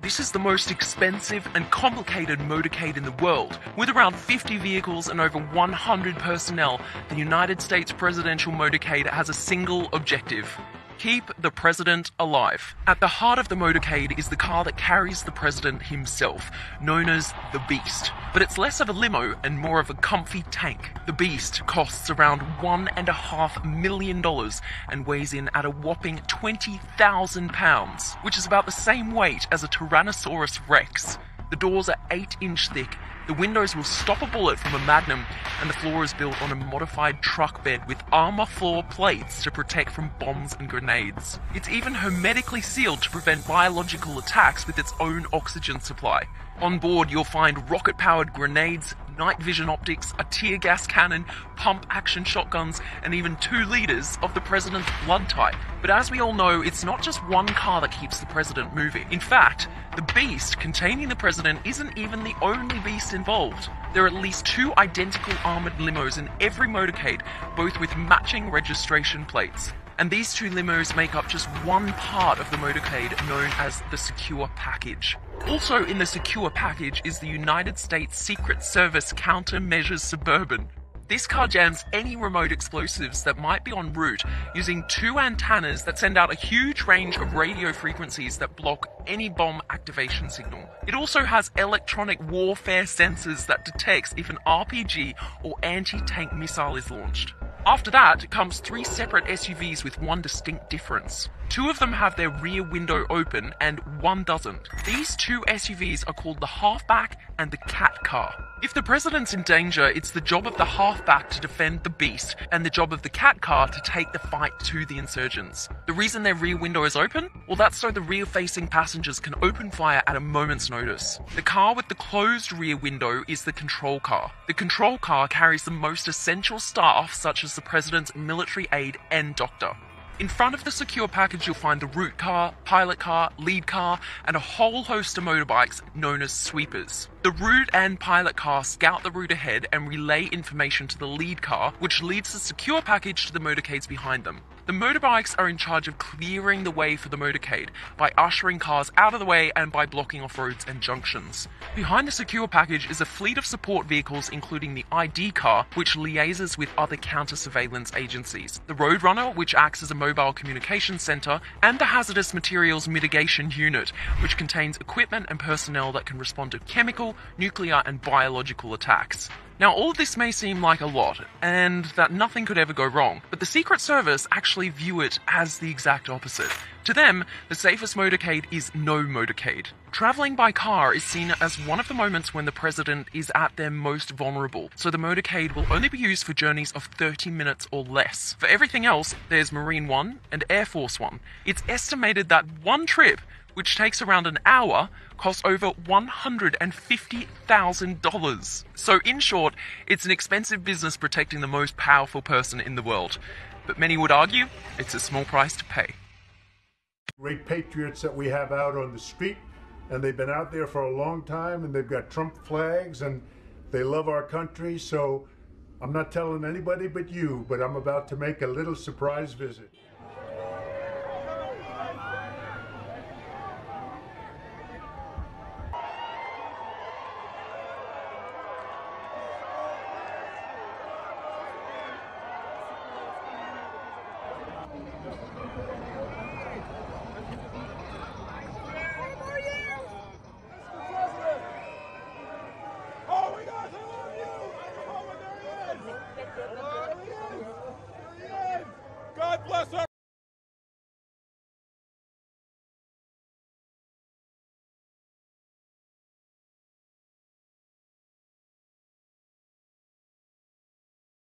This is the most expensive and complicated motorcade in the world. With around 50 vehicles and over 100 personnel, the United States presidential motorcade has a single objective: keep the president alive. At the heart of the motorcade is the car that carries the president himself, known as the Beast. But it's less of a limo and more of a comfy tank. The Beast costs around $1.5 million and weighs in at a whopping 20,000 pounds, which is about the same weight as a Tyrannosaurus Rex. The doors are 8-inch thick, the windows will stop a bullet from a Magnum, and the floor is built on a modified truck bed with armor floor plates to protect from bombs and grenades. It's even hermetically sealed to prevent biological attacks with its own oxygen supply. On board, you'll find rocket-powered grenades, night vision optics, a tear gas cannon, pump-action shotguns, and even 2 liters of the president's blood type. But as we all know, it's not just one car that keeps the president moving. In fact, the Beast containing the president isn't even the only beast involved. There are at least 2 identical armored limos in every motorcade, both with matching registration plates. And these 2 limos make up just one part of the motorcade known as the Secure Package. Also in the Secure Package is the United States Secret Service Countermeasures Suburban. This car jams any remote explosives that might be en route using 2 antennas that send out a huge range of radio frequencies that block any bomb activation signal. It also has electronic warfare sensors that detects if an RPG or anti-tank missile is launched. After that comes 3 separate SUVs with one distinct difference. 2 of them have their rear window open and 1 doesn't. These 2 SUVs are called the Halfback and the Cat Car. If the president's in danger, it's the job of the Halfback to defend the Beast and the job of the Cat Car to take the fight to the insurgents. The reason their rear window is open? Well, that's so the rear-facing passengers can open fire at a moment's notice. The car with the closed rear window is the control car. The control car carries the most essential staff, such as the president's military aide and doctor. In front of the Secure Package, you'll find the route car, pilot car, lead car, and a whole host of motorbikes known as sweepers. The route and pilot car scout the route ahead and relay information to the lead car, which leads the Secure Package to the motorcades behind them. The motorbikes are in charge of clearing the way for the motorcade by ushering cars out of the way and by blocking off roads and junctions. Behind the Secure Package is a fleet of support vehicles, including the ID car, which liaises with other counter-surveillance agencies, the Roadrunner, which acts as a mobile communications center, and the Hazardous Materials Mitigation Unit, which contains equipment and personnel that can respond to chemical, nuclear, and biological attacks. Now, all of this may seem like a lot, and that nothing could ever go wrong, but the Secret Service actually view it as the exact opposite. To them, the safest motorcade is no motorcade. Travelling by car is seen as one of the moments when the president is at their most vulnerable, so the motorcade will only be used for journeys of 30 minutes or less. For everything else, there's Marine One and Air Force One. It's estimated that one trip, which takes around an hour, costs over $150,000. So in short, it's an expensive business protecting the most powerful person in the world. But many would argue it's a small price to pay. Great patriots that we have out on the street, and they've been out there for a long time, and they've got Trump flags, and they love our country. So I'm not telling anybody but you, but I'm about to make a little surprise visit. God bless our